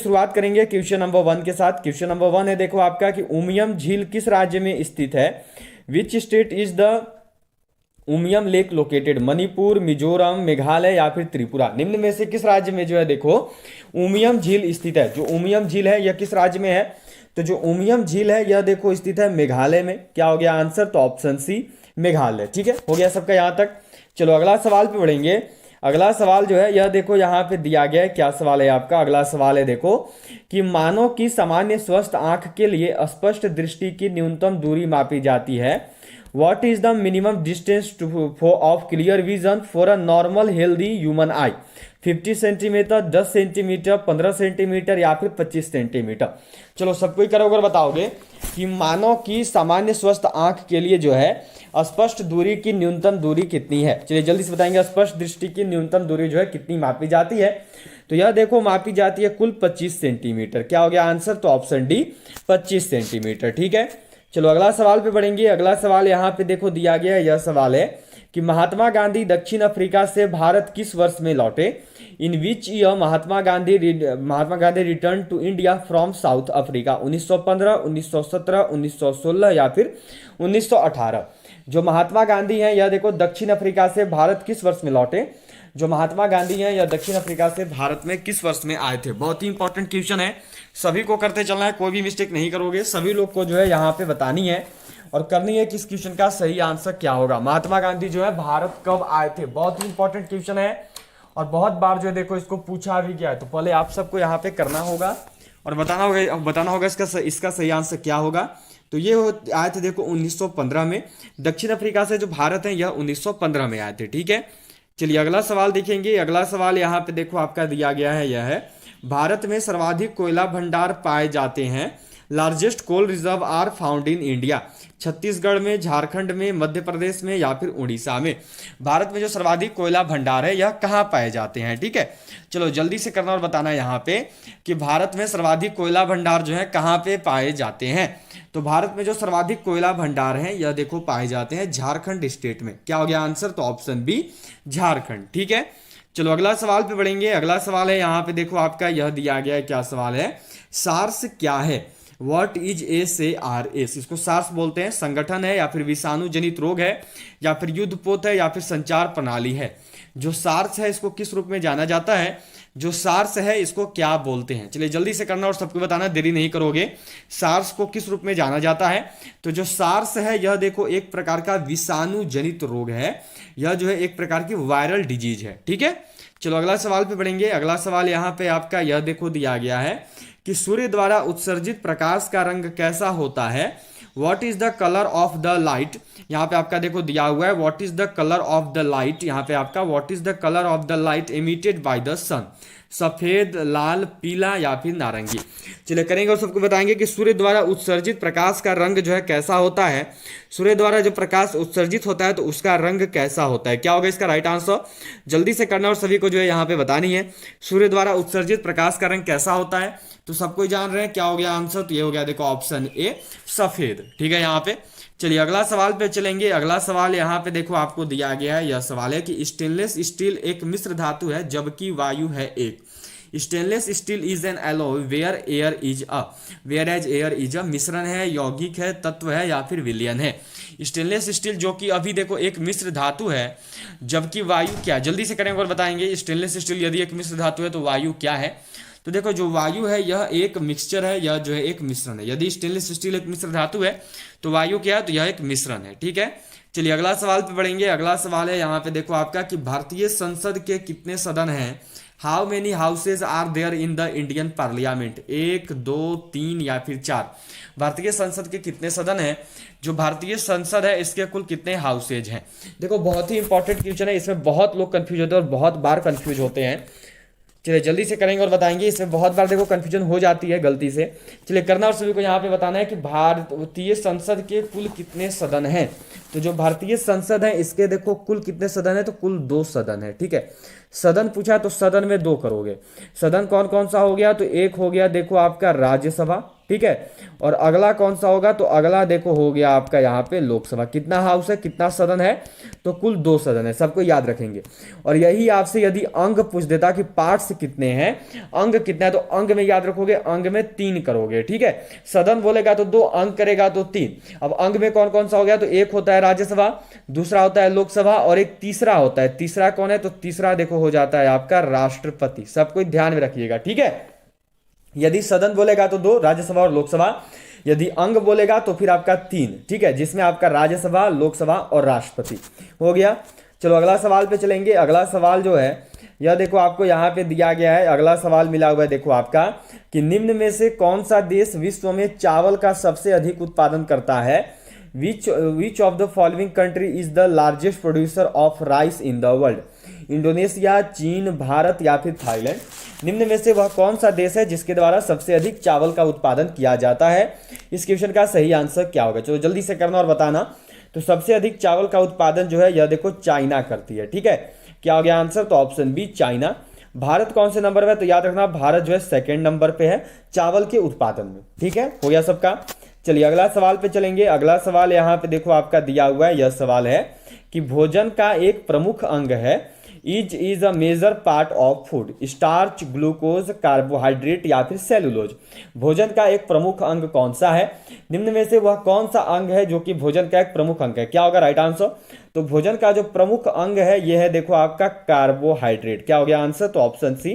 शुरुआत करेंगे question number 1 के साथ। क्वेश्चन नंबर 1 है देखो आपका कि उमियम झील किस राज्य में स्थित है? Which state is the Umiam lake located? Manipur, Mizoram, Meghalaya या फिर त्रिपुरा? निम्न में से किस राज्य में जो है देखो उमियम झील स्थित है? जो उमियम झील है यह किस राज्य में है? तो जो उमियम झील है यह देखो स्थित है मेघालय में। क्या हो गया आंसर? तो ऑप्शन सी मेघालय। ठीक है, हो गया सबका यहां तक। चलो अगला सवाल पे बढ़ेंगे। अगला सवाल जो है यह देखो यहाँ पे दिया गया है। क्या सवाल है आपका? अगला सवाल है देखो कि मानव की सामान्य स्वस्थ आंख के लिए स्पष्ट दृष्टि की न्यूनतम दूरी मापी जाती है। What is the minimum distance of clear vision for a normal healthy human I? 50 centimetre, 10 centimetre, 15 centimetre या फिर 25 सेंटीमीटर? चलो सबको ही करोगे और बताओगे कि मानव की सामान्य स्वस्थ आंख के लिए जो है स्पष्ट दूरी की न्यूनतम दूरी कितनी है? चलिए जल्दी से बताएंगे। स्पष्ट दृष्टि की न्यूनतम दूरी जो है कितनी मापी जाती है? तो यह देखो मापी जाती है कुल 25 सेंटीमीटर। क्या हो गया आंसर? तो ऑप्शन डी 25 सेंटीमीटर। ठीक है, चलो अगला सवाल पे बढ़ेंगे। अगला सवाल यहाँ पे देखो दिया गया है। यह सवाल है कि महात्मा गांधी दक्षिण अफ्रीका से भारत किस वर्ष में लौटे? In which year Mahatma Gandhi return to India from South Africa? 1915, 1917, 1916 या फिर 1918? जो महात्मा गांधी हैं यह देखो दक्षिण अफ्रीका से भारत किस वर्ष में लौटे? जो महात्मा गांधी हैं यह दक्षिण अफ्रीका से भारत में किस वर्ष में आए थे? बहुत ही इंपॉर्टेंट क्वेश्चन है, सभी को करते चलना है, कोई भी मिस्टेक नहीं करोगे। सभी लोग को जो है यहाँ पे बतानी है और करनी है कि इस क्वेश्चन का सही आंसर क्या होगा। महात्मा गांधी जो है भारत कब आए थे? बहुत ही इंपॉर्टेंट क्वेश्चन है और बहुत बार जो है देखो इसको पूछा भी गया है। तो पहले आप सबको यहाँ पे करना होगा और बताना होगा इसका सही आंसर क्या होगा। तो ये आए थे देखो 1915 में। दक्षिण अफ्रीका से जो भारत है यह 1915 में आए थे। ठीक है, चलिए अगला सवाल देखेंगे। अगला सवाल यहाँ पे देखो आपका दिया गया है। यह है भारत में सर्वाधिक कोयला भंडार पाए जाते हैं। Largest coal reserve are found in India? Chhattisgarh में, झारखंड में, मध्य प्रदेश में या फिर उड़ीसा में? भारत में जो सर्वाधिक कोयला भंडार है यह कहाँ पाए जाते हैं? ठीक है, चलो जल्दी से करना और बताना यहाँ पे कि भारत में सर्वाधिक कोयला भंडार जो है कहाँ पे पाए जाते हैं। तो भारत में जो सर्वाधिक कोयला भंडार है यह देखो पाए जाते हैं झारखंड स्टेट में। क्या हो गया आंसर? तो ऑप्शन बी झारखंड। ठीक है, चलो अगला सवाल पे बढ़ेंगे। अगला सवाल है यहाँ पे देखो आपका यह दिया गया है। क्या सवाल है? सार्स क्या है? What is SARS? इसको सार्स बोलते हैं, संगठन है या फिर विषाणु जनित रोग है या फिर युद्धपोत है या फिर संचार प्रणाली है? जो सार्स है इसको किस रूप में जाना जाता है? जो सार्स है इसको क्या बोलते हैं? चलिए जल्दी से करना और सबको बताना, देरी नहीं करोगे। सार्स को किस रूप में जाना जाता है? तो जो सार्स है यह देखो एक प्रकार का विषाणु जनित रोग है। यह जो है एक प्रकार की वायरल डिजीज है। ठीक है, चलो अगला सवाल पे बढ़ेंगे। अगला सवाल यहाँ पे आपका यह देखो दिया गया है कि सूर्य द्वारा उत्सर्जित प्रकाश का रंग कैसा होता है? What is the colour of the light? यहाँ पे आपका देखो दिया हुआ है what is the colour of the light. यहाँ पे आपका what is the colour of the light emitted by the sun? सफेद, लाल, पीला या फिर नारंगी? चलिए करेंगे और सबको बताएंगे कि सूर्य द्वारा उत्सर्जित प्रकाश का रंग जो है कैसा होता है। सूर्य द्वारा जो प्रकाश उत्सर्जित होता है तो उसका रंग कैसा होता है? क्या होगा इसका राइट आंसर? जल्दी से करना और सभी को जो है यहाँ पे बतानी है। सूर्य द्वारा उत्सर्जित प्रकाश का रंग कैसा होता है? तो सबको जान रहे हैं क्या हो गया आंसर? तो ये हो गया देखो ऑप्शन ए सफेद। ठीक है, यहाँ पे चलिए अगला सवाल पे चलेंगे। अगला सवाल यहाँ पे देखो आपको दिया गया है। यह सवाल है कि स्टेनलेस स्टील एक मिश्र धातु है जबकि वायु है एक। Stainless steel is an alloy where air is a मिश्रण है, यौगिक है, तत्व है या फिर विलयन है? स्टेनलेस स्टील जो कि अभी देखो एक मिश्र धातु है जबकि वायु क्या? जल्दी से करेंगे और बताएंगे। स्टेनलेस स्टील यदि एक मिश्र धातु है तो वायु क्या है? तो देखो जो वायु है यह एक मिक्सचर है, यह जो है एक मिश्रण है। यदि स्टेनलेस स्टील एक मिश्र धातु है तो वायु क्या है? तो यह एक मिश्रण है। ठीक है, चलिए अगला सवाल पे बढ़ेंगे। अगला सवाल है यहाँ पे देखो आपका कि भारतीय संसद के कितने सदन हैं? How many houses are there in the Indian parliament? 1, 2, 3 या फिर 4? भारतीय संसद के कितने सदन हैं? जो भारतीय संसद है इसके कुल कितने हाउसेज हैं? देखो बहुत ही इंपॉर्टेंट क्वेश्चन है, इसमें बहुत लोग कंफ्यूज होते हैं और बहुत बार कंफ्यूज होते हैं। चलिए जल्दी से करेंगे और बताएंगे। इसमें बहुत बार देखो कंफ्यूजन हो जाती है गलती से। चलिए करना और सभी को यहाँ पे बताना है कि भारतीय संसद के कुल कितने सदन हैं। तो जो भारतीय संसद है इसके देखो कुल कितने सदन है? तो कुल 2 सदन है। ठीक है, सदन पूछा तो सदन में 2 करोगे। सदन कौन कौन सा हो गया? तो एक हो गया देखो आपका राज्यसभा, ठीक है। और अगला कौन सा होगा, तो अगला देखो हो गया आपका यहाँ पे लोकसभा। कितना हाउस है, कितना सदन है, तो कुल 2 सदन है, सबको याद रखेंगे। और यही आपसे यदि अंग पूछ देता कि पार्ट्स कितने हैं, अंग कितना है, तो अंग में याद रखोगे, अंग में 3 करोगे, ठीक है। सदन बोलेगा तो 2, अंग करेगा तो 3। अब अंग में कौन कौन सा हो गया, तो एक होता है राज्यसभा, दूसरा होता है लोकसभा, और एक तीसरा होता है। तीसरा कौन है, तो तीसरा देखो हो जाता है आपका राष्ट्रपति। सबको ध्यान में रखिएगा, ठीक है। यदि सदन बोलेगा तो 2, राज्यसभा और लोकसभा। यदि अंग बोलेगा तो फिर आपका 3, ठीक है, जिसमें आपका राज्यसभा, लोकसभा और राष्ट्रपति हो गया। चलो अगला सवाल पे चलेंगे। अगला सवाल जो है यह देखो आपको यहाँ पे दिया गया है। अगला सवाल मिला हुआ है देखो आपका कि निम्न में से कौन सा देश विश्व में चावल का सबसे अधिक उत्पादन करता है। Which of the following country is the largest producer of rice in the world. Indonesia, चीन, भारत या फिर थाईलैंड। निम्न में से वह कौन सा देश है जिसके द्वारा सबसे अधिक चावल का उत्पादन किया जाता है। इस क्वेश्चन का सही आंसर क्या होगा, चलो जल्दी से करना और बताना। तो सबसे अधिक चावल का उत्पादन जो है यह देखो चाइना करती है, ठीक है। क्या हो गया आंसर, तो ऑप्शन बी चाइना। भारत कौन से नंबर पे है, तो याद रखना भारत जो है 2nd नंबर पे है चावल के उत्पादन में, ठीक है। हो गया सबका। चलिए अगला सवाल पे चलेंगे। अगला सवाल यहाँ पे देखो आपका दिया हुआ है। यह सवाल है कि भोजन का एक प्रमुख अंग है। Is a major part of food. Starch, glucose, carbohydrate या फिर सेलुलोज। भोजन का एक प्रमुख अंग कौन सा है। निम्न में से वह कौन सा अंग है जो कि भोजन का एक प्रमुख अंग है। क्या होगा राइट आंसर, तो भोजन का जो प्रमुख अंग है यह है देखो आपका कार्बोहाइड्रेट। क्या हो गया आंसर, तो ऑप्शन सी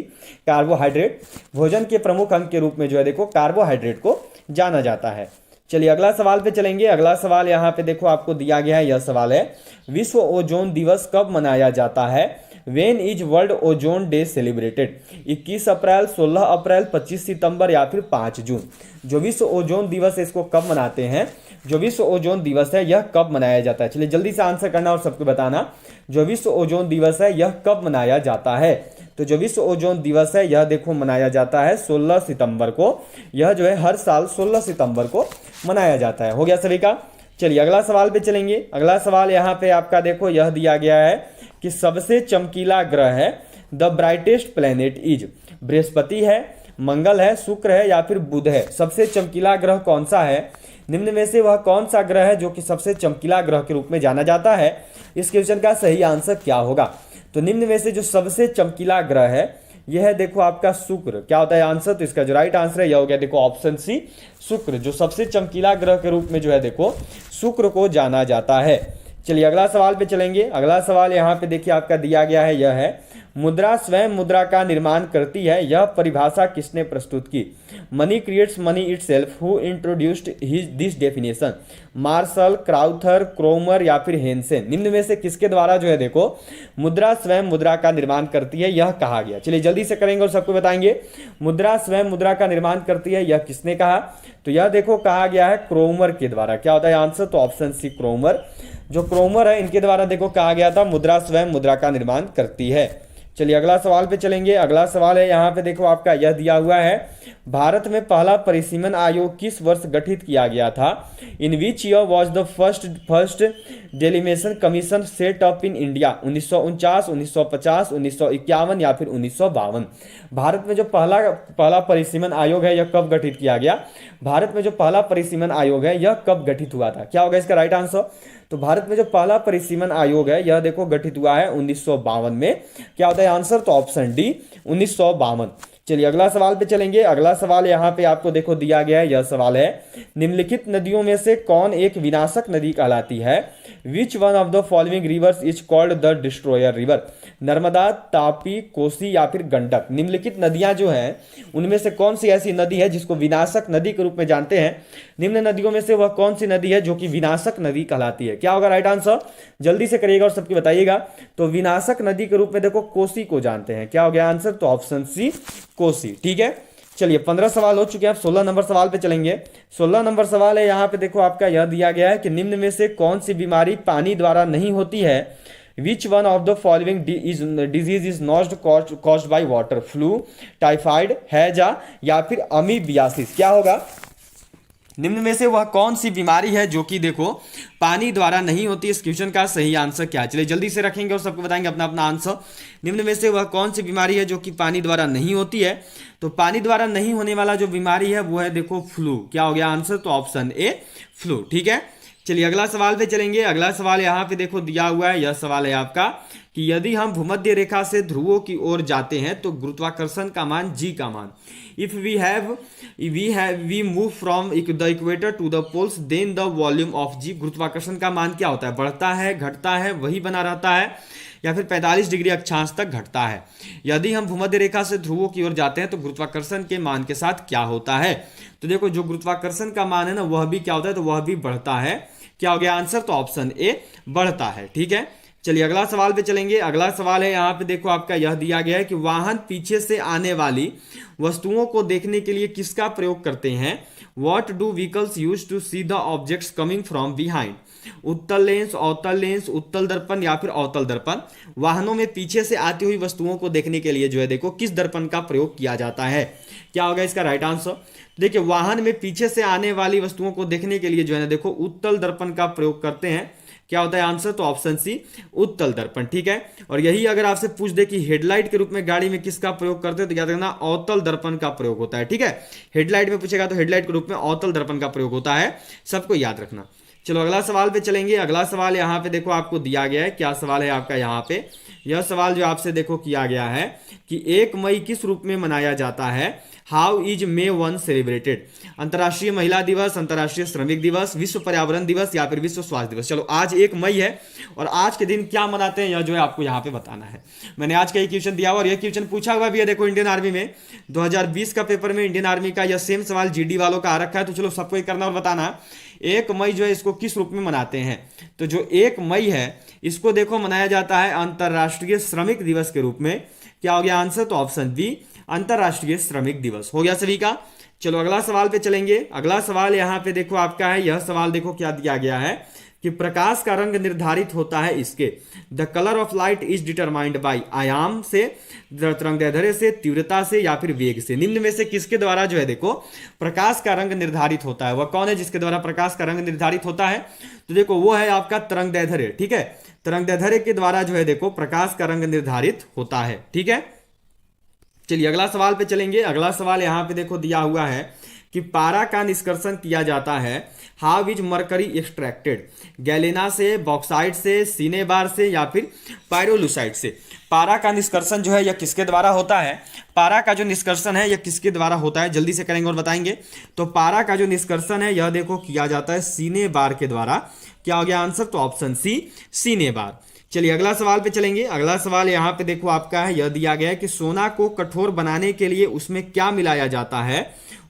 कार्बोहाइड्रेट। भोजन के प्रमुख अंग के रूप में जो है देखो कार्बोहाइड्रेट को जाना जाता है। चलिए अगला सवाल पे चलेंगे। अगला सवाल यहाँ पे देखो आपको दिया गया है। यह सवाल है विश्व ओजोन दिवस कब मनाया जाता है। When is world ozone day celebrated. 21 अप्रैल, 16 अप्रैल, 25 सितंबर या फिर 5 जून। जो विश्व ओजोन दिवस है इसको कब मनाते हैं, जो विश्व ओजोन दिवस है यह कब मनाया जाता है। चलिए जल्दी से आंसर करना और सबको बताना। जो विश्व ओजोन दिवस है यह कब मनाया जाता है, तो जो विश्व ओजोन दिवस है यह देखो मनाया जाता है 16 सितंबर को। यह जो है हर साल 16 सितंबर को मनाया जाता है। हो गया सभी का। चलिए अगला सवाल पे चलेंगे। अगला सवाल यहाँ पे आपका देखो यह दिया गया है कि सबसे चमकीला ग्रह है। The brightest planet is. Brihaspati है, मंगल है, शुक्र है या फिर बुध है। सबसे चमकीला ग्रह कौन सा है, निम्न में से वह कौन सा ग्रह है जो कि सबसे चमकीला ग्रह के रूप में जाना जाता है। इस क्वेश्चन का सही आंसर क्या होगा, तो निम्न में से जो सबसे चमकीला ग्रह है यह है देखो आपका शुक्र। क्या होता है आंसर, तो इसका जो राइट आंसर है यह हो गया देखो ऑप्शन सी शुक्र। जो सबसे चमकीला ग्रह के रूप में जो है देखो शुक्र को जाना जाता है। चलिए अगला सवाल पे चलेंगे। अगला सवाल यहाँ पे देखिए आपका दिया गया है। यह है मुद्रा स्वयं मुद्रा का निर्माण करती है। यह परिभाषा किसने प्रस्तुत की। Money creates money itself. Who introduced this definition. Marshall, Crowther, Cromer या फिर हेनसेन। निम्न में से किसके द्वारा जो है देखो मुद्रा स्वयं मुद्रा का निर्माण करती है यह कहा गया। चलिए जल्दी से करेंगे और सबको बताएंगे। मुद्रा स्वयं मुद्रा का निर्माण करती है यह किसने कहा, तो यह देखो कहा गया है क्रोमर के द्वारा। क्या होता है आंसर, तो ऑप्शन सी क्रोमर। जो क्रोमर है इनके द्वारा देखो कहा गया था मुद्रा स्वयं मुद्रा का निर्माण करती है। चलिए अगला सवाल पे चलेंगे। अगला सवाल है यहाँ पे देखो आपका यह दिया हुआ है। भारत में पहला परिसीमन आयोग किस वर्ष गठित किया गया था। In which year was the first delimitation commission set up in India. 1949, 1950, 1951 या फिर 1952। भारत में जो पहला परिसीमन आयोग है यह कब गठित किया गया। भारत में जो पहला परिसीमन आयोग है यह कब गठित हुआ था। क्या होगा इसका राइट आंसर, तो भारत में जो पहला परिसीमन आयोग है यह देखो गठित हुआ है 1952 में। क्या होता है आंसर, तो ऑप्शन डी 1952। चलिए अगला सवाल पे चलेंगे। अगला सवाल यहाँ पे आपको देखो दिया गया है। यह सवाल है निम्नलिखित नदियों में से कौन एक विनाशक नदी कहलाती है। Which one of the following rivers is called the destroyer river. Narmada, Tapi, Kosi या फिर गंडक। निम्नलिखित नदियां जो हैं उनमें से कौन सी ऐसी नदी है जिसको विनाशक नदी के रूप में जानते हैं। निम्न नदियों में से वह कौन सी नदी है जो कि विनाशक नदी कहलाती है। क्या होगा राइट आंसर, जल्दी से करिएगा और सबकी बताइएगा। तो विनाशक नदी के रूप में देखो कोसी को जानते हैं। क्या हो गया आंसर, तो ऑप्शन सी कोसी। ठीक है, चलिए 15 सवाल हो चुके हैं। अब 16 नंबर सवाल पे चलेंगे। 16 नंबर सवाल है यहाँ पे देखो आपका यह दिया गया है कि निम्न में से कौन सी बीमारी पानी द्वारा नहीं होती है। Which one of the following disease is not caused by water. Flu, typhoid, हैजा या फिर अमीबियासिस। क्या होगा, निम्न में से वह कौन सी बीमारी है जो कि देखो पानी द्वारा नहीं होती। इस क्वेश्चन का सही आंसर क्या है, चलिए जल्दी से रखेंगे और सबको बताएंगे अपना अपना आंसर। निम्न में से वह कौन सी बीमारी है जो कि पानी द्वारा नहीं होती है। तो पानी द्वारा नहीं होने वाला जो बीमारी है वो है देखो फ्लू। क्या हो गया आंसर, तो ऑप्शन ए फ्लू। ठीक है, चलिए अगला सवाल पे चलेंगे। अगला सवाल यहाँ पे देखो दिया हुआ है, यह सवाल है आपका कि यदि हम भूमध्य रेखा से ध्रुवों की ओर जाते हैं तो गुरुत्वाकर्षण का मान जी का मान, if we move from the equator to the poles then the volume of G. गुरुत्वाकर्षण का मान क्या होता है, बढ़ता है, घटता है, वही बना रहता है, या फिर 45 डिग्री अक्षांश तक घटता है। यदि हम भूमध्य रेखा से ध्रुवों की ओर जाते हैं तो गुरुत्वाकर्षण के मान के साथ क्या होता है। तो देखो जो गुरुत्वाकर्षण का मान है ना वह भी क्या होता है, तो वह भी बढ़ता है। क्या हो गया आंसर, तो ऑप्शन ए बढ़ता है। ठीक है, चलिए अगला सवाल पे चलेंगे। अगला सवाल है यहाँ पे देखो आपका यह दिया गया है कि वाहन पीछे से आने वाली वस्तुओं को देखने के लिए किसका प्रयोग करते हैं। What do vehicles use to see the objects coming from behind. उत्तल लेंस, अवतल लेंस, उत्तल दर्पण या फिर अवतल दर्पण। वाहनों में पीछे से आती हुई वस्तुओं को देखने के लिए जो है देखो किस दर्पण का प्रयोग किया जाता है। क्या होगा इसका राइट आंसर, देखिए वाहन में पीछे से आने वाली वस्तुओं को देखने के लिए जो है ना देखो उत्तल दर्पण का प्रयोग करते हैं। क्या होता है आंसर, तो ऑप्शन सी उत्तल दर्पण। ठीक है, और यही अगर आपसे पूछ दे कि हेडलाइट के रूप में गाड़ी में किसका प्रयोग करते हैं तो याद रखना अवतल दर्पण का प्रयोग होता है। ठीक है, हेडलाइट में पूछेगा तो हेडलाइट के रूप में अवतल दर्पण का प्रयोग होता है, सबको याद रखना। चलो अगला सवाल पे चलेंगे। अगला सवाल यहाँ पे देखो आपको दिया गया है, क्या सवाल है आपका यहाँ पे, यह सवाल जो आपसे देखो किया गया है कि 1 मई किस रूप में मनाया जाता है। How is may 1 celebrated. अंतर्राष्ट्रीय महिला दिवस, अंतर्राष्ट्रीय श्रमिक दिवस, विश्व पर्यावरण दिवस या फिर विश्व स्वास्थ्य दिवस। चलो आज 1 मई है और आज के दिन क्या मनाते हैं यह जो है आपको यहाँ पे बताना है। मैंने आज का ये क्वेश्चन दिया हुआ और यह क्वेश्चन पूछा हुआ भी है देखो इंडियन आर्मी में 2020 का पेपर में इंडियन आर्मी का यह सेम सवाल जीडी वालों का आ रखा है। तो चलो सबको ये करना और बताना 1 मई जो है इसको किस रूप में मनाते हैं। तो जो 1 मई है इसको देखो मनाया जाता है अंतर्राष्ट्रीय श्रमिक दिवस के रूप में। क्या हो गया आंसर, तो ऑप्शन बी अंतर्राष्ट्रीय श्रमिक दिवस हो गया सभी का। चलो अगला सवाल पे चलेंगे। अगला सवाल यहाँ पे देखो आपका है, यह सवाल देखो क्या दिया गया है कि प्रकाश का रंग निर्धारित होता है इसके। The colour of light is determined by, आयाम से, तरंगदैर्ध्य से, तीव्रता से या फिर वेग से। निम्न में से किसके द्वारा जो है देखो प्रकाश का रंग निर्धारित होता है। वह कौन है जिसके द्वारा प्रकाश का रंग निर्धारित होता है, तो देखो वो है आपका तरंगदैर्ध्य। ठीक है, तरंगदैर्ध्य के द्वारा जो है देखो प्रकाश का रंग निर्धारित होता है। ठीक है, चलिए अगला सवाल पे चलेंगे। अगला सवाल यहाँ पे देखो दिया हुआ है कि पारा का निष्कर्षण किया जाता है। How is mercury extracted. Galena से, बॉक्साइट से, सिनेबार से या फिर पायरोलुसाइट से। पारा का निष्कर्षण जो है यह किसके द्वारा होता है। पारा का जो निष्कर्षण है यह किसके द्वारा होता है, जल्दी से करेंगे और बताएंगे। तो पारा का जो निष्कर्षण है यह देखो किया जाता है सिनेबार के द्वारा। क्या हो गया आंसर, तो ऑप्शन सी सिनेबार। चलिए अगला सवाल पे चलेंगे। अगला सवाल यहाँ पे देखो आपका है, यह दिया गया है कि सोना को कठोर बनाने के लिए उसमें क्या मिलाया जाता है।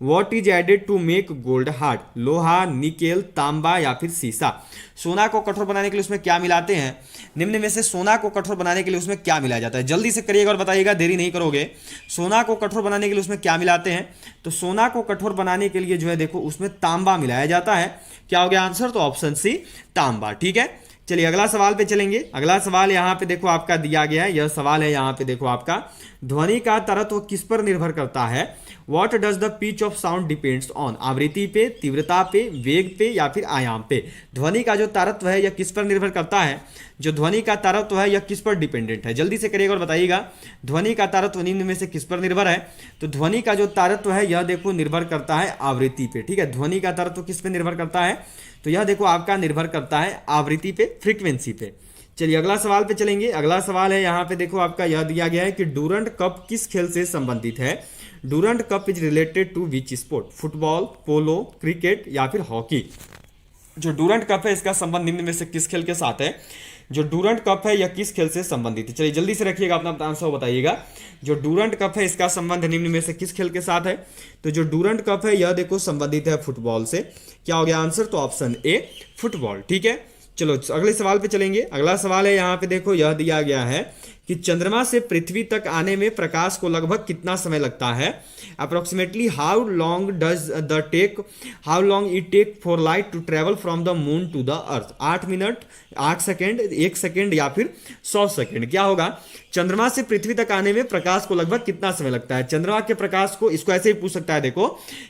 What is added to make gold hard. लोहा, निकेल, तांबा या फिर सीसा। सोना को कठोर बनाने के लिए उसमें क्या मिलाते हैं। निम्न में से सोना को कठोर बनाने के लिए उसमें क्या मिलाया जाता है, जल्दी से करिएगा और बताइएगा, देरी नहीं करोगे। सोना को कठोर बनाने के लिए उसमें क्या मिलाते हैं, तो सोना को कठोर बनाने के लिए जो है देखो उसमें तांबा मिलाया जाता है। क्या हो गया आंसर, तो ऑप्शन सी तांबा। ठीक है, चलिए अगला सवाल पे चलेंगे। अगला सवाल यहाँ पे देखो आपका दिया गया है, यह सवाल है यहाँ पे देखो आपका ध्वनि का तरत्व किस पर निर्भर करता है। What does the pitch of sound depends on. आवृत्ति पे, तीव्रता पे, वेग पे या फिर आयाम पे। ध्वनि का जो तारत्व है यह किस पर निर्भर करता है। जो ध्वनि का तारत्व है यह किस पर डिपेंडेंट है, जल्दी से करिएगा और बताइएगा। ध्वनि का तारत्व निम्न में से किस पर निर्भर है। तो ध्वनि का जो तारत्व है यह देखो निर्भर करता है आवृत्ति पे। ठीक है, ध्वनि का तारत्व किस पे निर्भर करता है, तो यह देखो आपका निर्भर करता है आवृत्ति पे, फ्रीक्वेंसी पे। चलिए अगला सवाल पे चलेंगे। अगला सवाल है यहाँ पे देखो आपका यह दिया गया है कि डूरंट कप किस खेल से संबंधित है। Durand cup is related to which sport. Football, polo, cricket या फिर हॉकी। जो डूरंट कप है इसका संबंध निम्न में से किस खेल के साथ है। जो डूरंट कप है यह किस खेल से संबंधित है, चलिए जल्दी से रखिएगा, अपना आंसर बताइएगा। जो डूरंट कप है इसका संबंध निम्न में से किस खेल के साथ है। तो जो डूरंट कप है यह देखो संबंधित है फुटबॉल से। क्या हो गया आंसर, तो ऑप्शन ए फुटबॉल। ठीक है, चलो अगले सवाल पे चलेंगे। अगला सवाल है यहाँ पे देखो यह दिया गया है कि चंद्रमा से पृथ्वी तक आने में प्रकाश को लगभग कितना समय लगता है। Approximately how long it take for light to travel from the moon to the earth. 8 minute, 8 second, 1 second या फिर 100 सेकेंड। क्या होगा, चंद्रमा से पृथ्वी तक आने में प्रकाश को लगभग कितना समय लगता है। चंद्रमा के प्रकाश को, इसको ऐसे ही पूछ सकता है देखो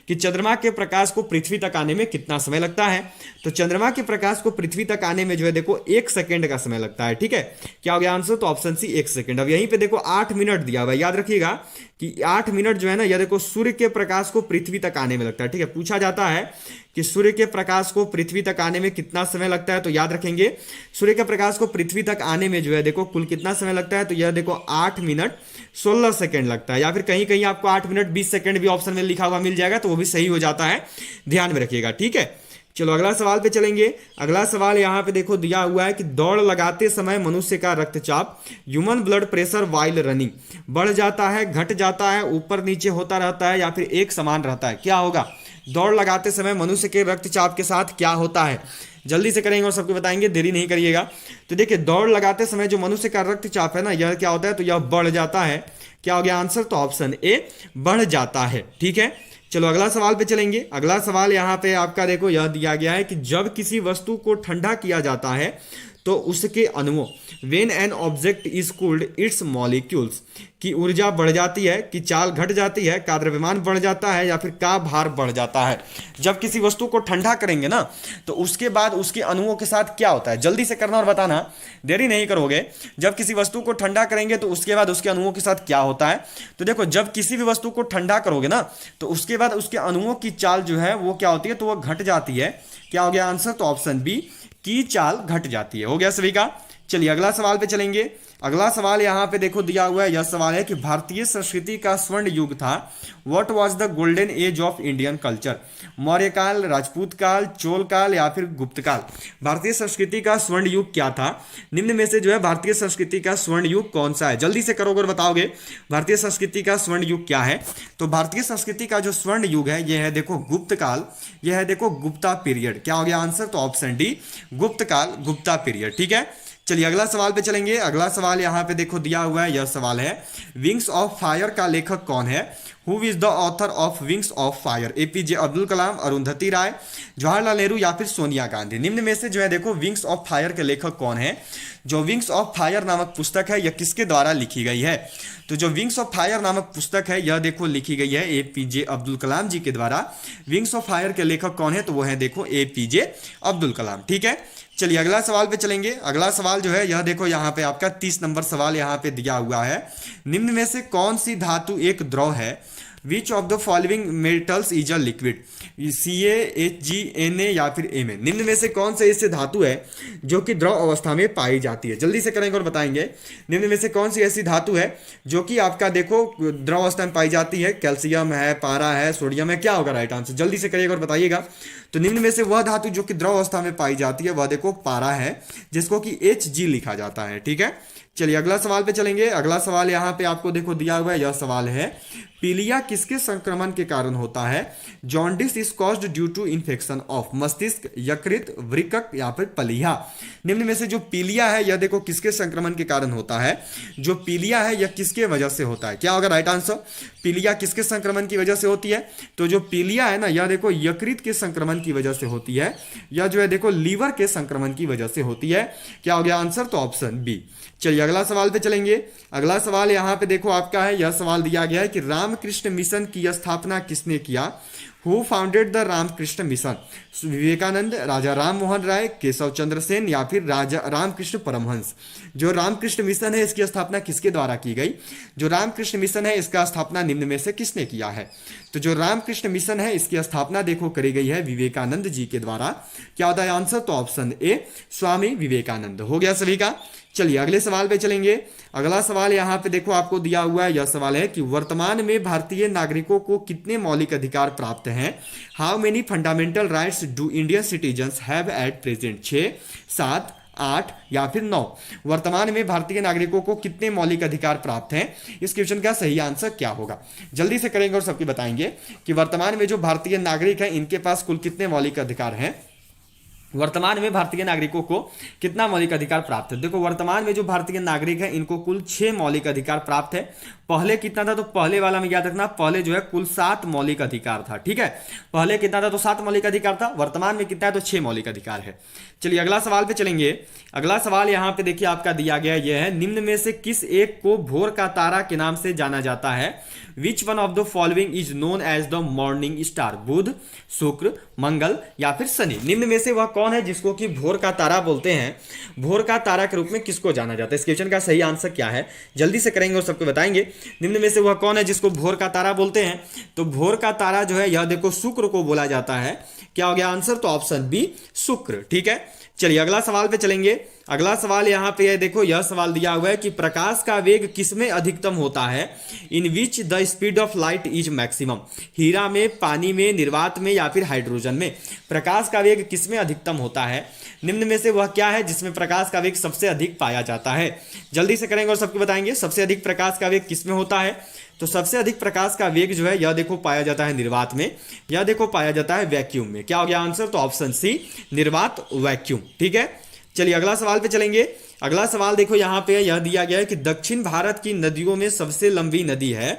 कि चंद्रमा के प्रकाश को पृथ्वी तक आने में कितना समय लगता है। तो चंद्रमा के प्रकाश को पृथ्वी तक आने में जो है देखो 1 सेकंड का समय लगता है। ठीक है, क्या हो गया आंसर, तो ऑप्शन सी 1 सेकंड। अब यहीं पे देखो 8 मिनट दिया हुआ है, याद रखिएगा कि 8 मिनट जो है ना, यह देखो सूर्य के प्रकाश को पृथ्वी तक आने में लगता है। ठीक है, पूछा जाता है कि सूर्य के प्रकाश को पृथ्वी तक आने में कितना समय लगता है, तो याद रखेंगे सूर्य के प्रकाश को पृथ्वी तक आने में जो है देखो कुल कितना समय लगता है, तो यह देखो 8 मिनट 16 सेकंड लगता है, या फिर कहीं कहीं आपको 8 मिनट 20 सेकंड भी ऑप्शन में लिखा हुआ मिल जाएगा, तो वो भी सही हो जाता है, ध्यान में रखिएगा। ठीक है, चलो अगला सवाल पे चलेंगे। अगला सवाल यहाँ पे देखो दिया हुआ है कि दौड़ लगाते समय मनुष्य का रक्तचाप, human blood pressure while running, बढ़ जाता है, घट जाता है, ऊपर नीचे होता रहता है, या फिर एक समान रहता है। क्या होगा, दौड़ लगाते समय मनुष्य के रक्तचाप के साथ क्या होता है, जल्दी से करेंगे और सबको बताएंगे, देरी नहीं करिएगा। तो देखिए दौड़ लगाते समय जो मनुष्य का रक्तचाप है ना, यह क्या होता है, तो यह बढ़ जाता है। क्या हो गया आंसर, तो ऑप्शन ए बढ़ जाता है। ठीक है, चलो अगला सवाल पे चलेंगे। अगला सवाल यहाँ पे आपका देखो यह दिया गया है कि जब किसी वस्तु को ठंडा किया जाता है तो उसके अणुओं, when an object is cooled it's molecules, की ऊर्जा बढ़ जाती है, की चाल घट जाती है, का द्रव्यमान बढ़ जाता है, या फिर का भार बढ़ जाता है। जब किसी वस्तु को ठंडा करेंगे ना, तो उसके बाद उसके अणुओं के साथ क्या होता है, जल्दी से करना और बताना, देरी नहीं करोगे। जब किसी वस्तु को ठंडा करेंगे तो उसके बाद उसके अणुओं के साथ क्या होता है, तो देखो जब किसी भी वस्तु को ठंडा करोगे ना, तो उसके बाद उसके अणुओं की चाल जो है वो क्या होती है, तो वो घट जाती है। क्या हो गया आंसर, तो ऑप्शन बी की चाल घट जाती है। हो गया सभी का। चलिए अगला सवाल पे चलेंगे। अगला सवाल यहाँ पे देखो दिया हुआ है, यह सवाल है कि भारतीय संस्कृति का स्वर्ण युग था, what was the golden age of Indian culture, Maurya काल, राजपूत काल, चोल काल, या फिर गुप्त काल। भारतीय संस्कृति का स्वर्ण युग क्या था, निम्न में से जो है भारतीय संस्कृति का स्वर्ण युग कौन सा है, जल्दी से करोगे और बताओगे भारतीय संस्कृति का स्वर्ण युग क्या है। तो भारतीय संस्कृति का जो स्वर्ण युग है यह है देखो गुप्त काल, यह है देखो गुप्ता पीरियड। क्या हो गया आंसर, तो ऑप्शन डी गुप्त काल, गुप्ता पीरियड। ठीक है, चलिए अगला सवाल पे चलेंगे। अगला सवाल यहाँ पे देखो दिया हुआ है, यह सवाल है विंग्स ऑफ फायर का लेखक कौन है, who is the author of Wings of Fire, APJ Abdul Kalam, Arundhati Roy, Jawaharlal Nehru, या फिर सोनिया गांधी। निम्न में से जो है देखो विंग्स ऑफ फायर के लेखक कौन है। जो विंग्स ऑफ फायर नामक पुस्तक है यह किसके द्वारा लिखी गई है, तो जो विंग्स ऑफ फायर नामक पुस्तक है यह देखो लिखी गई है एपीजे अब्दुल कलाम जी के द्वारा। विंग्स ऑफ फायर के लेखक कौन है, तो वो है देखो एपीजे अब्दुल कलाम। ठीक है, चलिए अगला सवाल पे चलेंगे। अगला सवाल जो है यह देखो यहाँ पे आपका 30 नंबर सवाल यहाँ पे दिया हुआ है, निम्न में से कौन सी धातु एक द्रव है, which of the following metals is a liquid, CaHgNa या फिर Ma। निम्न में से कौन से ऐसे धातु है जो कि द्रव अवस्था में पाई जाती है, जल्दी से करेंगे और बताएंगे। निम्न में से कौन सी ऐसी धातु है जो कि आपका देखो द्रव अवस्था में पाई जाती है, कैल्शियम है, पारा है, सोडियम है, क्या होगा राइट आंसर, जल्दी से करिएगा और बताइएगा। तो निम्न में से वह धातु जो कि द्रव अवस्था में पाई जाती है वह देखो पारा है, जिसको कि Hg लिखा जाता है। ठीक है, चलिए अगला सवाल पे चलेंगे। अगला सवाल यहाँ पे आपको देखो दिया हुआ है, यह सवाल है पीलिया किसके संक्रमण के कारण होता है, jaundice is caused due to infection of मस्तिष्क, यकृत, वृक्क, या फिर पलीहा। निम्न में से जो पीलिया है यह देखो किसके संक्रमण के कारण होता है, जो पीलिया है यह किसके वजह से होता है, क्या होगा राइट आंसर, पीलिया किसके संक्रमण की वजह से होती है, तो जो पीलिया है ना यह देखो यकृत के संक्रमण की वजह से होती है, या जो है देखो लीवर के संक्रमण की वजह से होती है। क्या हो गया आंसर, तो ऑप्शन बी। चलिए अगला सवाल पे चलेंगे। अगला सवाल यहाँ पे देखो आपका है, यह सवाल दिया गया है कि रामकृष्ण मिशन की स्थापना किसने किया, who founded the Ramakrishna Mission, Vivekananda, Raja Ram Mohan Roy, Keshav Chandra Sen, या फिर राजा रामकृष्ण परमहंस। जो रामकृष्ण मिशन है इसकी स्थापना किसके द्वारा की गई, जो रामकृष्ण मिशन है इसका स्थापना निम्न में से किसने किया है, तो जो रामकृष्ण मिशन है इसकी स्थापना देखो करी गई है विवेकानंद जी के द्वारा। क्या होता है आंसर, तो ऑप्शन ए स्वामी विवेकानंद। हो गया सभी का। चलिए अगले सवाल पे चलेंगे। अगला सवाल यहाँ पे देखो आपको दिया हुआ है, यह सवाल है कि वर्तमान में भारतीय नागरिकों को कितने मौलिक अधिकार प्राप्त हैं, how many fundamental rights do Indian citizens have at present, 6, 7, 8 या फिर 9। वर्तमान में भारतीय नागरिकों को कितने मौलिक अधिकार प्राप्त हैं, इस क्वेश्चन का सही आंसर क्या होगा, जल्दी से करेंगे और सबको बताएंगे कि वर्तमान में जो भारतीय नागरिक हैं इनके पास कुल कितने मौलिक अधिकार हैं। वर्तमान में भारतीय नागरिकों को कितना मौलिक अधिकार प्राप्त है? देखो वर्तमान में जो भारतीय नागरिक है इनको कुल 6 मौलिक अधिकार प्राप्त है। पहले कितना था? तो पहले वाला में याद रखना, पहले जो है कुल 7 मौलिक अधिकार था। ठीक है, पहले कितना था? तो 7 मौलिक अधिकार था। वर्तमान में कितना है? तो 6 मौलिक अधिकार है। चलिए अगला सवाल पे चलेंगे। अगला सवाल यहाँ पे देखिए आपका दिया गया यह है, निम्न में से किस एक को भोर का तारा के नाम से जाना जाता है? Which one of the following is known as the morning star? Budh, Shukra, Mangal या फिर शनि? निम्न में से वह कौन है जिसको कि भोर का तारा बोलते हैं? भोर का तारा के रूप में किसको जाना जाता है? इस क्वेश्चन का सही आंसर क्या है जल्दी से करेंगे और सबको बताएंगे। निम्न में से वह कौन है जिसको भोर का तारा बोलते हैं? तो भोर का तारा जो है यह देखो शुक्र को बोला जाता है। क्या हो गया आंसर? तो ऑप्शन बी शुक्र। ठीक है, चलिए अगला सवाल पे चलेंगे। अगला सवाल यहाँ पे है, देखो यह सवाल दिया हुआ है कि प्रकाश का वेग किसमें अधिकतम होता है? In which the speed of light is maximum? हीरा में, पानी में, निर्वात में या फिर हाइड्रोजन में? प्रकाश का वेग किसमें अधिकतम होता है? निम्न में से वह क्या है जिसमें प्रकाश का वेग सबसे अधिक पाया जाता है? जल्दी से करेंगे और सबको बताएंगे। सबसे अधिक प्रकाश का वेग किसमें होता है? तो सबसे अधिक प्रकाश का वेग जो है यह देखो पाया जाता है निर्वात में, यह देखो पाया जाता है वैक्यूम में। क्या हो गया आंसर? तो ऑप्शन सी निर्वात, वैक्यूम। ठीक है, चलिए अगला सवाल पे चलेंगे। अगला सवाल देखो यहाँ पे यह दिया गया है कि दक्षिण भारत की नदियों में सबसे लंबी नदी है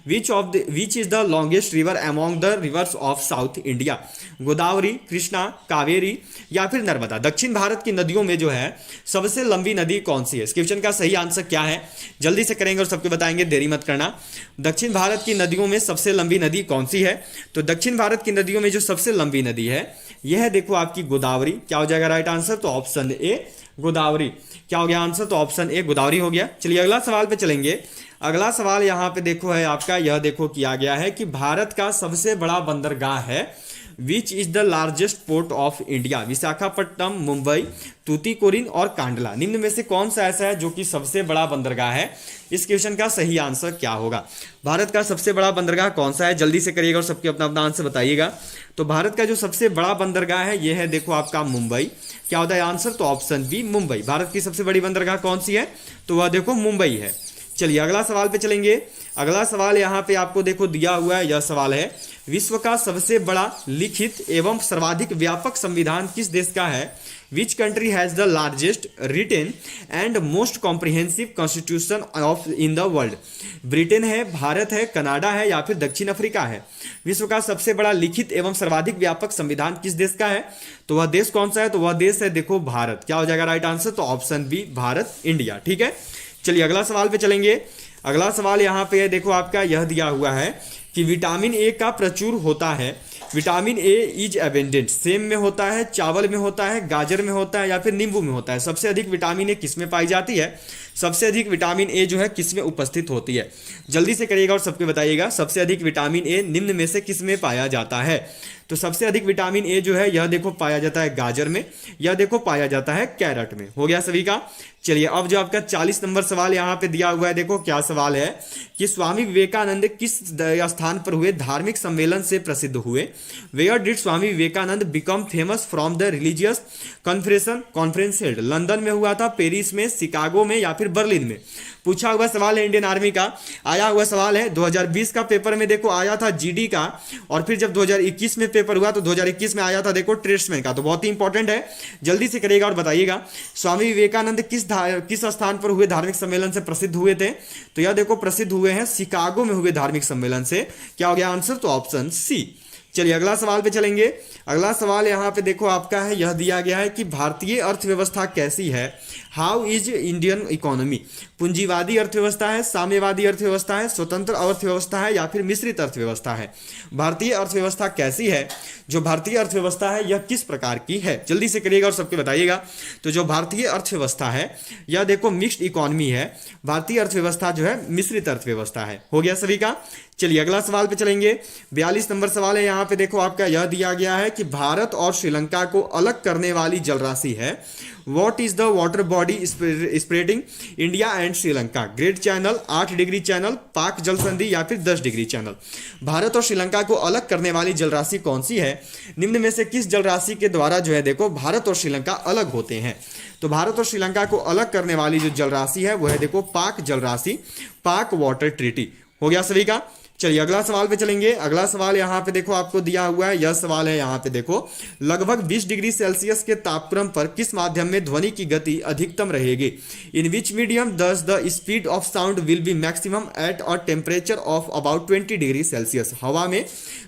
which is the longest river among the reverse of south India? Godavari, Krishna, Kaveri या फिर नर्मदा? दक्षिण भारत की नदियों में जो है सबसे लंबी नदी कौन सी है? इस क्वेश्चन का सही आंसर क्या है जल्दी से करेंगे और सबको बताएंगे, देरी मत करना। दक्षिण भारत की नदियों में सबसे लंबी नदी कौन सी है? तो दक्षिण भारत की नदियों में जो सबसे लंबी नदी है यह देखो आपकी गोदावरी। क्या हो जाएगा राइट आंसर? तो ऑप्शन ए गोदावरी। क्या हो गया आंसर? तो ऑप्शन ए गोदावरी हो गया। चलिए अगला सवाल पे चलेंगे। अगला सवाल यहाँ पे देखो है आपका, यह देखो किया गया है कि भारत का सबसे बड़ा बंदरगाह है which is the largest port of India? Visakhapatnam, Mumbai, Tuticorin और कांडला? निम्न में से कौन सा ऐसा है जो कि सबसे बड़ा बंदरगाह है? इस क्वेश्चन का सही आंसर क्या होगा? भारत का सबसे बड़ा बंदरगाह कौन सा है? जल्दी से करिएगा और सबके अपना अपना आंसर बताइएगा। तो भारत का जो सबसे बड़ा बंदरगाह है यह है देखो आपका मुंबई। क्या होता है आंसर? तो ऑप्शन बी मुंबई। भारत की सबसे बड़ी बंदरगाह कौन सी है? तो वह देखो मुंबई है। चलिए अगला सवाल पे चलेंगे। अगला सवाल यहाँ पे आपको देखो दिया हुआ है, यह सवाल है विश्व का सबसे बड़ा लिखित एवं सर्वाधिक व्यापक संविधान किस देश का है? Which country has the largest written and most comprehensive constitution of in the world? Britain है, भारत है, कनाडा है या फिर दक्षिण अफ्रीका है? विश्व का सबसे बड़ा लिखित एवं सर्वाधिक व्यापक संविधान किस देश का है? तो वह देश कौन सा है? तो वह देश है देखो भारत। क्या हो जाएगा राइट आंसर? तो ऑप्शन बी भारत, इंडिया। ठीक है, चलिए अगला सवाल पे चलेंगे। अगला सवाल यहाँ पे है देखो आपका, यह दिया हुआ है कि विटामिन ए का प्रचुर होता है। Vitamin A is abandoned? Same में होता है, चावल में होता है, गाजर में होता है या फिर नींबू में होता है? सबसे अधिक विटामिन ए किस में पाई जाती है? सबसे अधिक विटामिन ए जो है किस में उपस्थित होती है? जल्दी से करिएगा और सबको बताइएगा, सबसे अधिक विटामिन ए निम्न में से किस में पाया जाता है? तो सबसे अधिक विटामिन ए जो है यह देखो पाया जाता है गाजर में, यह देखो पाया जाता है कैरेट में। हो गया सभी का। चलिए अब जो आपका 40 नंबर सवाल यहाँ पे दिया हुआ है, देखो क्या सवाल है कि स्वामी विवेकानंद किस स्थान पर हुए धार्मिक सम्मेलन से प्रसिद्ध हुए? Where did Swami Vivekananda become famous from the religious conference held? London में हुआ था, पेरिस में, शिकागो में या फिर बर्लिन में? पूछा हुआ सवाल है इंडियन आर्मी का, आया हुआ सवाल है 2020 का पेपर में देखो आया था जीडी का, और फिर जब 2021 में पेपर हुआ तो 2021 में आया था देखो ट्रेड्समैन का। तो बहुत ही इंपॉर्टेंट है, जल्दी से करिएगा और बताइएगा स्वामी विवेकानंद किस स्थान पर हुए धार्मिक सम्मेलन से प्रसिद्ध हुए थे? तो यह देखो प्रसिद्ध हुए हैं शिकागो में हुए धार्मिक सम्मेलन से। क्या हो गया आंसर? तो ऑप्शन सी। चलिए अगला सवाल पे चलेंगे। अगला सवाल यहाँ पे देखो आपका है, यह दिया गया है कि भारतीय अर्थव्यवस्था कैसी है? How is Indian economy? पूंजीवादी अर्थव्यवस्था है, साम्यवादी अर्थव्यवस्था है, स्वतंत्र अर्थव्यवस्था है या फिर मिश्रित अर्थव्यवस्था है? भारतीय अर्थव्यवस्था कैसी है? जो भारतीय अर्थव्यवस्था है यह किस प्रकार की है? जल्दी से करिएगा और सबको बताइएगा। तो जो भारतीय अर्थव्यवस्था है यह देखो मिक्स्ड इकोनॉमी है, भारतीय अर्थव्यवस्था जो है मिश्रित अर्थव्यवस्था है। हो गया सभी का। चलिए अगला सवाल पे चलेंगे। 42 नंबर सवाल है यहाँ पे देखो आपका, यह दिया गया है कि भारत और श्रीलंका को अलग करने वाली जलराशि है। What is the water body spreading India and Sri Lanka? Great channel, 8 degree channel, पाक जल संधि या फिर 10 डिग्री चैनल? भारत और श्रीलंका को अलग करने वाली जलराशि कौन सी है? निम्न में से किस जलराशि के द्वारा जो है देखो भारत और श्रीलंका अलग होते हैं? तो भारत और श्रीलंका को अलग करने वाली जो जलराशि है वह है देखो पाक जलराशि, पाक वाटर ट्रीटी। हो गया सभी का। चलिए अगला सवाल पे चलेंगे। अगला सवाल यहाँ पे देखो आपको दिया हुआ है, यह सवाल है यहाँ पे देखो, लगभग 20 डिग्री सेल्सियस के तापक्रम पर किस माध्यम में ध्वनि की गति अधिकतम रहेगी? इन विच मीडियम दस the speed of sound will be maximum at a temperature of about 20 degree Celsius? हवा में,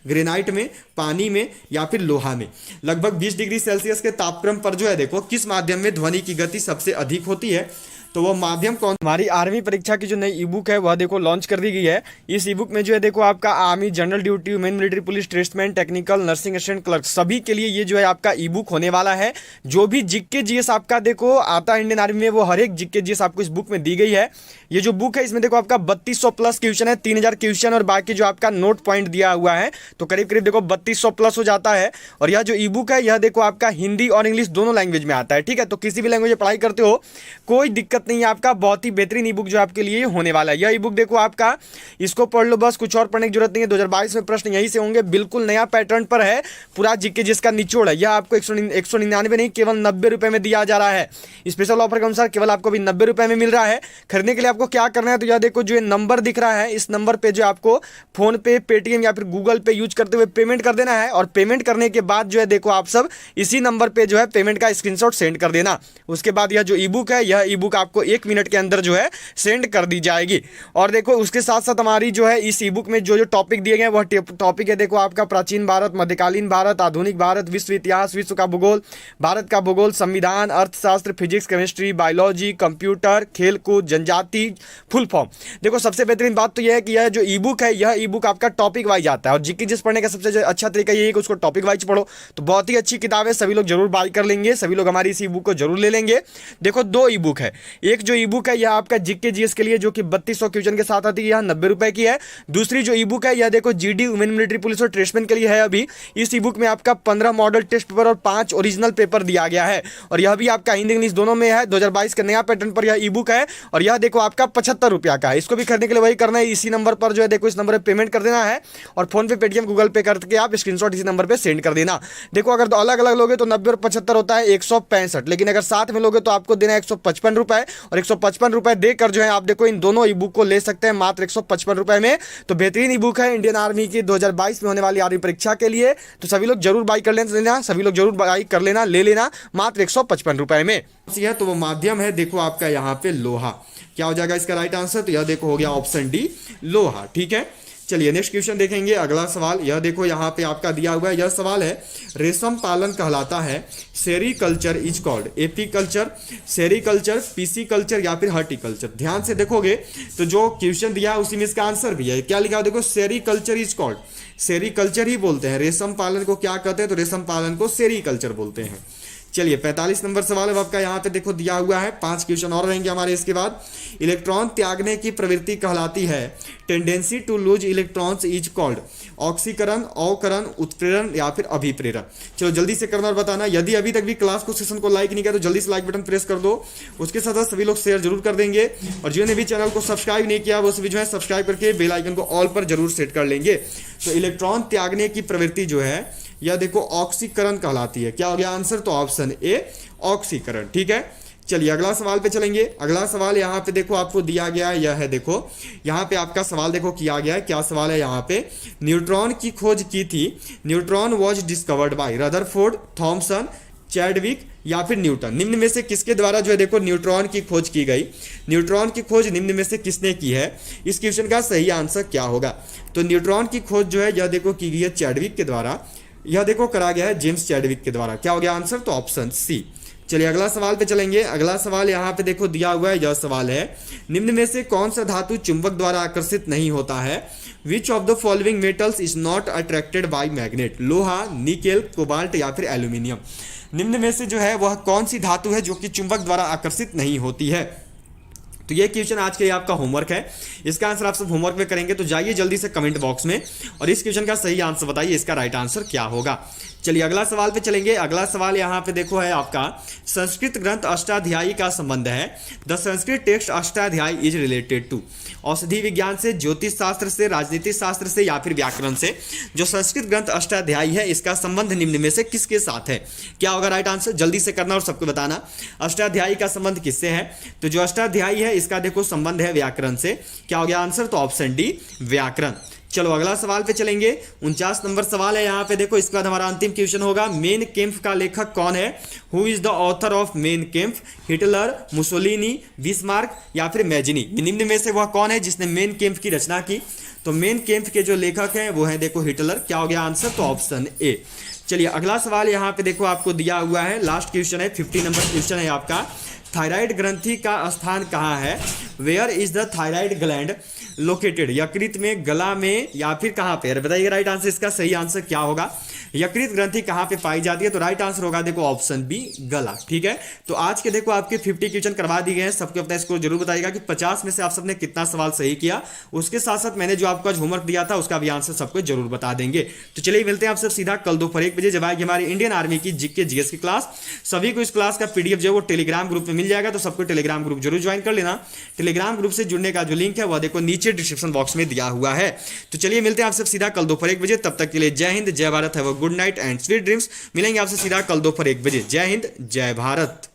ग्रेनाइट में, पानी में या फिर लोहा में? लगभग 20 डिग्री सेल्सियस के तापक्रम पर जो है देखो किस माध्यम में ध्वनि की गति सबसे अधिक होती है, तो वो माध्यम कौन? हमारी आर्मी परीक्षा की जो नई ई बुक है वह देखो लॉन्च कर दी गई है। इस ई बुक में जो है देखो आपका army, general duty, women military police, tradesman, technical, nursing assistant, clerk, सभी के लिए ये जो है आपका ई बुक होने वाला है। जो भी जीके जीएस आपका देखो आता है इंडियन आर्मी में, वो हर एक जीके जीएस आपको इस बुक में दी गई है। ये जो बुक है इसमें देखो आपका 3200 प्लस क्वेश्चन है, 3000 क्वेश्चन और बाकी जो आपका नोट पॉइंट दिया हुआ है, तो करीब करीब देखो 3200 प्लस हो जाता है। और यह जो ई बुक है यह देखो आपका हिंदी और इंग्लिश दोनों लैंग्वेज में आता है, ठीक है। तो किसी भी लैंग्वेज में पढ़ाई करते हो कोई दिक्कत नहीं है, आपका बहुत ही बेहतरीन ई बुक जो आपके लिए होने वाला है। यह ई बुक देखो आपका, इसको पढ़ लो बस, कुछ और पढ़ने की जरूरत नहीं है। 2022 में प्रश्न यहीं से होंगे, बिल्कुल नया पैटर्न पर है, पूरा जीके जिसका निचोड़ है। यह आपको 199 नहीं केवल 90 रुपए में दिया जा रहा है। स्पेशल ऑफर के अनुसार केवल आपको भी 90 रुपए में मिल रहा है। खरीदने के लिए आपको क्या करना है, तो यह देखो जो नंबर दिख रहा है, इस नंबर पे जो आपको फोन पे, पेटीएम या फिर गूगल पे यूज करते हुए पेमेंट कर देना है। और पेमेंट करने के बाद जो है देखो आप सब इसी नंबर पे जो है पेमेंट का स्क्रीनशॉट सेंड कर देना। उसके बाद यह जो ई बुक है, यह ई बुक आपको 1 मिनट के अंदर जो है सेंड कर दी जाएगी। और देखो उसके साथ साथ हमारी जो है इस ई बुक में जो जो टॉपिक दिए गए वह टॉपिक है देखो आपका प्राचीन भारत, मध्यकालीन भारत, आधुनिक भारत, विश्व इतिहास, विश्व का भूगोल, भारत का भूगोल, संविधान, अर्थशास्त्र, फिजिक्स, केमिस्ट्री, बायोलॉजी, कंप्यूटर, खेलकूद, जनजाति, फुल फॉर्म। देखो सबसे बेहतरीन बात तो यह है कि यह जो ई बुक है, यह ई बुक आपका टॉपिक वाइज आता है। और जीके जिस पढ़ने का सबसे अच्छा तरीका यही है कि उसको टॉपिक वाइज पढ़ो। तो बहुत ही अच्छी किताब है, सभी लोग जरूर बाय कर लेंगे, सभी लोग हमारी इस ई बुक को जरूर ले लेंगे। देखो 2 ई बुक है, एक जो ई बुक है यह आपका जीके जीएस के लिए जो कि 3200 क्वेश्चन के साथ आती है, यह 90 रुपए की है। दूसरी जो ई बुक है यह देखो जीडी, वुमेन मिलिट्री पुलिस और ट्रेड्समैन के लिए है। अभी इस ई बुक में आपका 15 मॉडल टेस्ट पेपर और 5 ओरिजिनल पेपर दिया गया है। और यह भी आपका हिंदी इंग्लिश दोनों में है। 2022 के नया पैटर्न पर यह ई बुक है और यह देखो आपका 75 रुपया का है। इसको भी खरीदने के लिए वही करना है, इसी नंबर पर जो है देखो इस नंबर पर पेमेंट कर देना है और फोन पे, पेटीएम, गूगल पे करके आप स्क्रीनशॉट इसी नंबर पर सेंड कर देना। देखो अगर तो अलग अलग लोगे तो 90 और 75 होता है 165, लेकिन अगर साथ में लोगे तो आपको देना है 155 रुपए। और 155 रुपए देकर जो है आप देखो इन दोनों ई बुक को ले सकते हैं मात्र 155 रुपए में। तो बेहतरीन ई बुक है इंडियन आर्मी की 2022 में होने वाली आर्मी परीक्षा के लिए। तो सभी लोग जरूर बाई कर लेना, सभी लोग जरूर बाई कर लेना, ले लेना मात्र 155 रुपए में। तो वो माध्यम है देखो आपका यहाँ पे लोहा। क्या हो जाएगा इसका राइट आंसर? तो यह देखो हो गया ऑप्शन डी, लोहा, ठीक है। चलिए नेक्स्ट क्वेश्चन देखेंगे। अगला सवाल यह देखो यहाँ पे आपका दिया हुआ है, यह सवाल है रेशम पालन कहलाता है sericulture is called apiculture, sericulture, PC culture या फिर हॉर्टिकल्चर? ध्यान से देखोगे तो जो क्वेश्चन दिया है उसी में इसका आंसर भी है। क्या लिखा है देखो, सेरीकल्चर इज कॉल्ड, सेरीकल्चर ही बोलते हैं। रेशम पालन को क्या कहते हैं? तो रेशम पालन को सेरीकल्चर बोलते हैं। चलिए 45 नंबर सवाल है आपका यहाँ पे देखो दिया हुआ है। 5 क्वेश्चन और रहेंगे हमारे इसके बाद। इलेक्ट्रॉन त्यागने की प्रवृत्ति कहलाती है, tendency to lose electrons is called ऑक्सीकरण, अवकरण, उत्प्रेरण या फिर अभिप्रेरण? चलो जल्दी से करना और बताना। यदि अभी तक भी क्लास को, सेशन को लाइक नहीं किया तो जल्दी से लाइक बटन प्रेस कर दो। उसके साथ साथ सभी लोग शेयर जरूर कर देंगे और जिन्होंने भी चैनल को सब्सक्राइब नहीं किया वो सभी जो है सब्सक्राइब करके बेल आइकन को ऑल पर जरूर सेट कर लेंगे। तो इलेक्ट्रॉन त्यागने की प्रवृत्ति जो है यह देखो ऑक्सीकरण कहलाती है। क्या हो गया आंसर? तो ऑप्शन ए, ऑक्सीकरण, ठीक है। चलिए अगला सवाल पे चलेंगे। अगला सवाल यहाँ पे देखो आपको दिया गया है, यह है देखो यहाँ पे आपका सवाल देखो किया गया है। क्या सवाल है यहाँ पे? न्यूट्रॉन की खोज की थी, neutron was discovered by Rutherford, Thomson, Chadwick या फिर न्यूटन? निम्न में से किसके द्वारा जो है देखो न्यूट्रॉन की खोज की गई? न्यूट्रॉन की खोज निम्न में से किसने की है? इस क्वेश्चन का सही आंसर क्या होगा? तो न्यूट्रॉन की खोज जो है यह देखो की गई है चैडविक के द्वारा, यह देखो करा गया है जेम्स चैडविक के द्वारा। क्या हो गया आंसर? तो ऑप्शन सी। चलिए अगला सवाल पे चलेंगे। अगला सवाल यहाँ पे देखो दिया हुआ है, यह सवाल है निम्न में से कौन सा धातु चुंबक द्वारा आकर्षित नहीं होता है? Which of the following metals is not attracted by magnet? लोहा, निकेल, कोबाल्ट या फिर एल्यूमिनियम? निम्न में से जो है वह कौन सी धातु है जो कि चुंबक द्वारा आकर्षित नहीं होती है? तो ये क्वेश्चन आज के लिए आपका होमवर्क है। इसका आंसर आप सब होमवर्क में करेंगे। तो जाइए जल्दी से कमेंट बॉक्स में और इस क्वेश्चन का सही आंसर बताइए, इसका राइट आंसर क्या होगा। चलिए अगला सवाल पे चलेंगे। अगला सवाल यहाँ पे देखो है आपका संस्कृत ग्रंथ अष्टाध्यायी का संबंध है। The Sanskrit text Ashtadhyayi is related to औषधि विज्ञान से, ज्योतिष शास्त्र से, राजनीतिक शास्त्र से या फिर व्याकरण से? जो संस्कृत ग्रंथ अष्टाध्यायी है इसका संबंध निम्न में से किसके साथ है? क्या होगा राइट आंसर? जल्दी से करना और सबको बताना। अष्टाध्यायी का संबंध किससे है? तो जो अष्टाध्यायी है इसका देखो संबंध है व्याकरण से। क्या हो गया आंसर? तो ऑप्शन डी, व्याकरण। चलो अगला सवाल पे चलेंगे। 49 नंबर सवाल है यहाँ पे, देखो इसके बाद हमारा अंतिम क्वेश्चन होगा, मेन केम्फ का लेखक कौन है? Who is the author of Mein Kampf? Hitler, Mussolini, Bismarck या फिर मैजिनी? निम्न में से वह कौन है जिसने मेन केम्फ की रचना की? तो मेन केम्फ के जो लेखक हैं वो है देखो हिटलर। क्या हो गया आंसर? तो ऑप्शन ए। चलिए अगला सवाल यहाँ पे देखो आपको दिया हुआ है, लास्ट क्वेश्चन है, 50 नंबर क्वेश्चन है आपका। थायराइड ग्रंथि का स्थान कहाँ है? Where is the thyroid gland located? यकृत में, गला में या फिर कहाँ पे? बताइए राइट आंसर, इसका सही आंसर क्या होगा? यकृत ग्रंथि कहाँ पे पाई जाती है? तो राइट आंसर होगा देखो ऑप्शन बी, गला। ठीक है, तो आज के देखो आपके 50 क्वेश्चन करवा दिए गए हैं। सबको अपना स्कोर जरूर बताइएगा कि 50 में से आप सबने कितना सवाल सही किया। उसके साथ साथ मैंने जो आपको आज होमवर्क दिया था उसका भी आंसर सबको जरूर बता देंगे। तो चलिए मिलते हैं आपसे सीधा कल दोपहर 1 बजे, जब आएगी हमारी इंडियन आर्मी की जीके जीएस की क्लास। सभी को इस क्लास का पीडीएफ जो है वो टेलीग्राम ग्रुप में मिल जाएगा, तो सबको टेलीग्राम ग्रुप जरूर ज्वाइन कर लेना। टेलीग्राम ग्रुप से जुड़ने का जो लिंक है वह देखो नीचे डिस्क्रिप्शन बॉक्स में दिया हुआ है। तो चलिए मिलते हैं आपसे सीधा कल दोपहर 1 बजे। तब तक के लिए जय हिंद, जय Bharat, have a good night and sweet dreams. मिलेंगे आपसे सीधा कल दोपहर 1 बजे। जय हिंद, जय भारत।